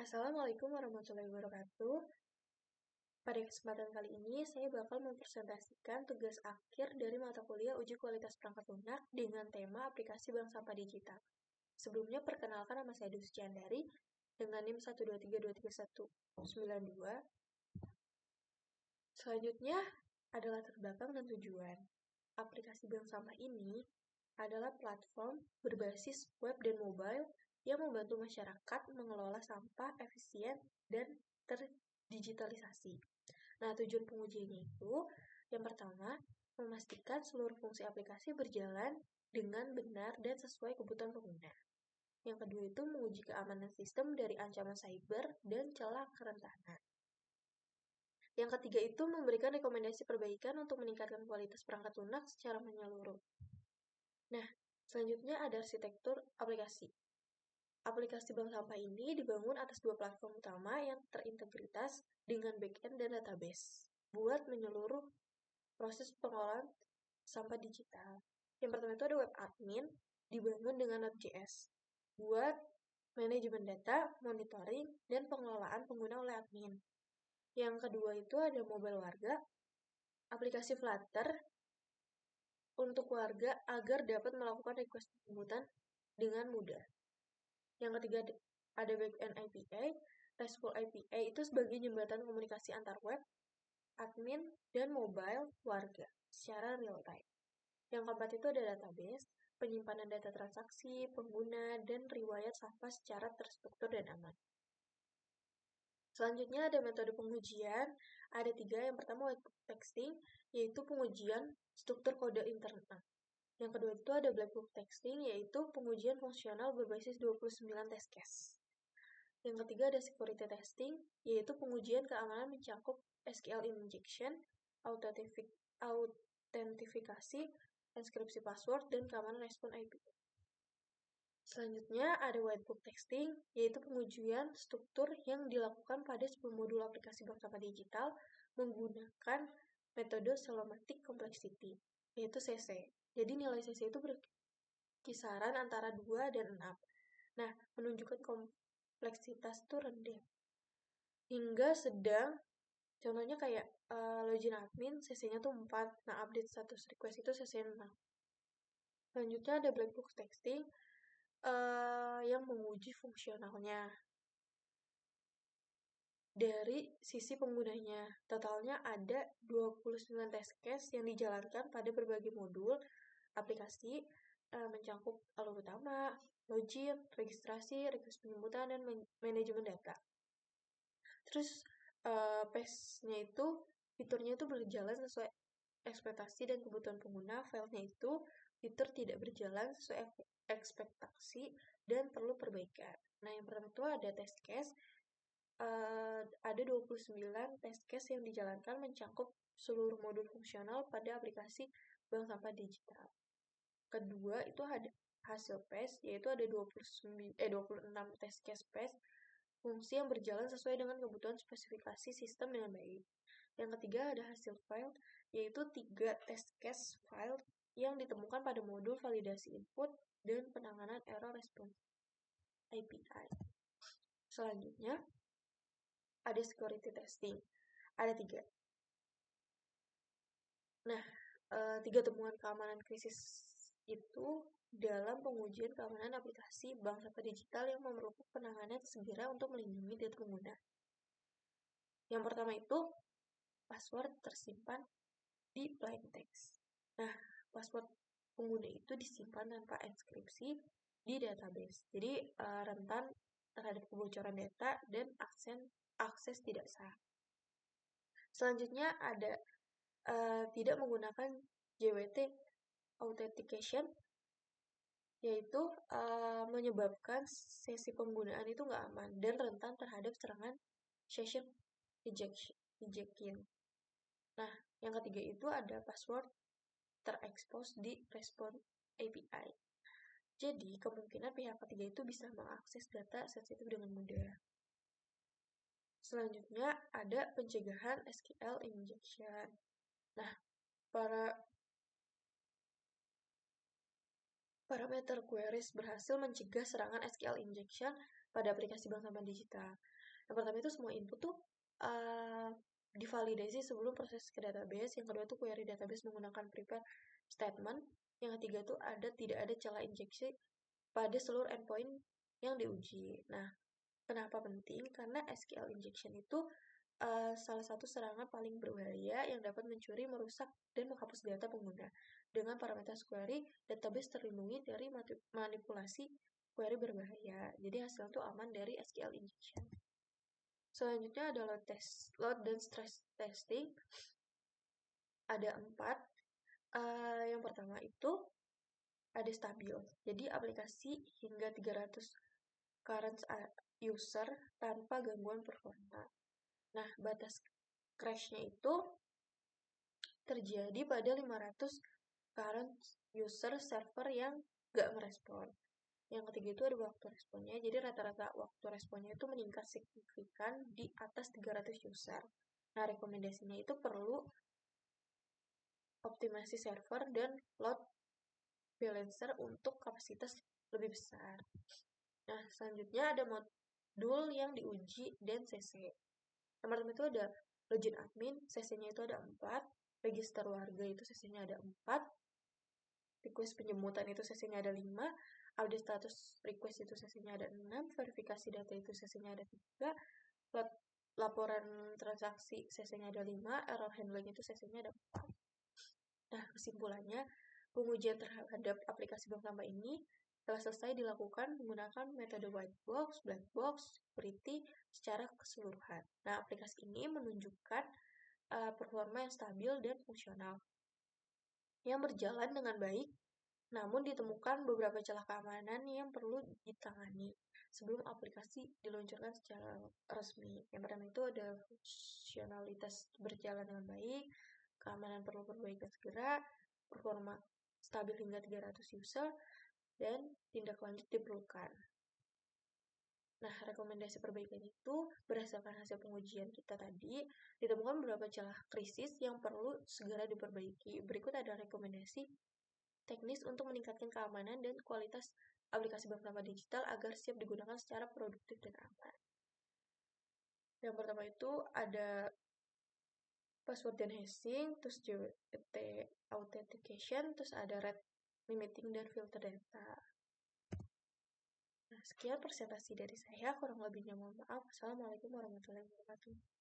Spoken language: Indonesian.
Assalamualaikum warahmatullahi wabarakatuh. Pada kesempatan kali ini, saya bakal mempresentasikan tugas akhir dari mata kuliah Uji Kualitas Perangkat Lunak dengan tema aplikasi bank sampah digital. Sebelumnya, perkenalkan nama saya Dwi Suciandari dengan NIM 123239192. Selanjutnya adalah latar belakang dan tujuan. Aplikasi bank sampah ini adalah platform berbasis web dan mobile yang membantu masyarakat mengelola sampah efisien dan terdigitalisasi. Nah, tujuan pengujiannya itu, yang pertama, memastikan seluruh fungsi aplikasi berjalan dengan benar dan sesuai kebutuhan pengguna. Yang kedua itu menguji keamanan sistem dari ancaman cyber dan celah kerentanan. Yang ketiga itu memberikan rekomendasi perbaikan untuk meningkatkan kualitas perangkat lunak secara menyeluruh. Nah, selanjutnya ada arsitektur aplikasi. Aplikasi bank sampah ini dibangun atas dua platform utama yang terintegritas dengan backend dan database buat menyeluruh proses pengolahan sampah digital. Yang pertama itu ada web admin, dibangun dengan Node.js buat manajemen data, monitoring, dan pengelolaan pengguna oleh admin. Yang kedua itu ada mobile warga, aplikasi Flutter untuk warga agar dapat melakukan request penjemputan dengan mudah. Yang ketiga ada backend API, RESTful API itu sebagai jembatan komunikasi antar web, admin, dan mobile warga secara real time. Yang keempat itu ada database, penyimpanan data transaksi, pengguna, dan riwayat sampah secara terstruktur dan aman. Selanjutnya ada metode pengujian, ada 3. Yang pertama whitebook texting, yaitu pengujian struktur kode internal. Yang kedua itu ada black box texting, yaitu pengujian fungsional berbasis 29 test case. Yang ketiga ada security testing, yaitu pengujian keamanan mencakup SQL injection, autentifikasi, inskripsi password, dan keamanan respon API. Selanjutnya ada whitebook testing, yaitu pengujian struktur yang dilakukan pada sebuah modul aplikasi bank sampah digital menggunakan metode semantic complexity, yaitu CC. Jadi nilai CC itu berkisaran antara 2 dan 6. Nah, menunjukkan kompleksitas itu rendah hingga sedang. Contohnya kayak login admin, CC-nya tuh 4. Nah, update status request itu CC-nya 6. Selanjutnya ada black box texting yang menguji fungsionalnya dari sisi penggunanya. Totalnya ada 29 test case yang dijalankan pada berbagai modul aplikasi mencakup alur utama, login, registrasi, request penjemputan, dan manajemen data. Terus PES-nya itu, fiturnya itu berjalan sesuai ekspektasi dan kebutuhan pengguna, filenya itu fitur tidak berjalan sesuai ekspektasi dan perlu perbaikan. Nah, yang pertama itu ada test case, ada 29 test case yang dijalankan mencakup seluruh modul fungsional pada aplikasi bank sampah digital. Kedua itu ada hasil PES, yaitu ada 26 test case PES, fungsi yang berjalan sesuai dengan kebutuhan spesifikasi sistem dengan baik. Yang ketiga ada hasil file, yaitu 3 test case file yang ditemukan pada modul validasi input dan penanganan error response API. Selanjutnya ada security testing, ada 3. Nah, 3 temuan keamanan krisis itu dalam pengujian keamanan aplikasi bank sampah digital yang memerlukan penanganan segera untuk melindungi data pengguna. Yang pertama itu password tersimpan di plain text. Nah, password pengguna itu disimpan tanpa inskripsi di database. Jadi rentan terhadap kebocoran data dan akses tidak sah. Selanjutnya ada tidak menggunakan JWT authentication, yaitu menyebabkan sesi penggunaan itu nggak aman dan rentan terhadap serangan session hijacking. Nah, yang ketiga itu ada password terekspos di response API. Jadi, kemungkinan pihak ketiga itu bisa mengakses data sensitif dengan mudah. Selanjutnya ada pencegahan SQL injection. Nah, parameter queries berhasil mencegah serangan SQL injection pada aplikasi bank sampah digital. Yang pertama itu semua input tuh divalidasi sebelum proses ke database. Yang kedua tuh query database menggunakan prepare statement. Yang ketiga tuh tidak ada celah injeksi pada seluruh endpoint yang diuji. Nah, kenapa penting? Karena SQL injection itu salah satu serangan paling berbahaya yang dapat mencuri, merusak, dan menghapus data pengguna. Dengan parameter query, database terlindungi dari manipulasi query berbahaya. Jadi hasilnya itu aman dari SQL injection. Selanjutnya ada load dan stress testing. Ada 4. Yang pertama itu ada stabil. Jadi aplikasi hingga 300 current user tanpa gangguan performa. Nah, batas crash-nya itu terjadi pada 500 current user server yang gak merespon. Yang ketiga itu ada waktu responnya. Jadi rata-rata waktu responnya itu meningkat signifikan di atas 300 user. Nah, rekomendasinya itu perlu optimasi server dan load balancer untuk kapasitas lebih besar. Nah, selanjutnya ada modul yang diuji dan CC. Yang pertama itu ada login admin, CC-nya itu ada 4, register warga itu CC-nya ada 4, request penjemputan itu CC-nya ada 5, update status request itu CC-nya ada 6, verifikasi data itu CC-nya ada 3, laporan transaksi CC-nya ada 5, error handling itu CC-nya ada 4. Nah, kesimpulannya, pengujian terhadap aplikasi bank sampah ini telah selesai dilakukan menggunakan metode white box, black box, security secara keseluruhan. Nah, aplikasi ini menunjukkan performa yang stabil dan fungsional yang berjalan dengan baik, namun ditemukan beberapa celah keamanan yang perlu ditangani sebelum aplikasi diluncurkan secara resmi. Yang pertama itu ada fungsionalitas berjalan dengan baik, keamanan perlu perbaikan segera, performa stabil hingga 300 user, dan tindak lanjut diperlukan. Nah, rekomendasi perbaikan itu berdasarkan hasil pengujian kita tadi, ditemukan beberapa celah krisis yang perlu segera diperbaiki. Berikut ada rekomendasi teknis untuk meningkatkan keamanan dan kualitas aplikasi bank sampah digital agar siap digunakan secara produktif dan aman. Yang pertama itu ada password dan hashing, terus JWT authentication, terus ada red limiting dan filter data. Nah, sekian presentasi dari saya, kurang lebihnya mohon maaf. Assalamualaikum warahmatullahi wabarakatuh.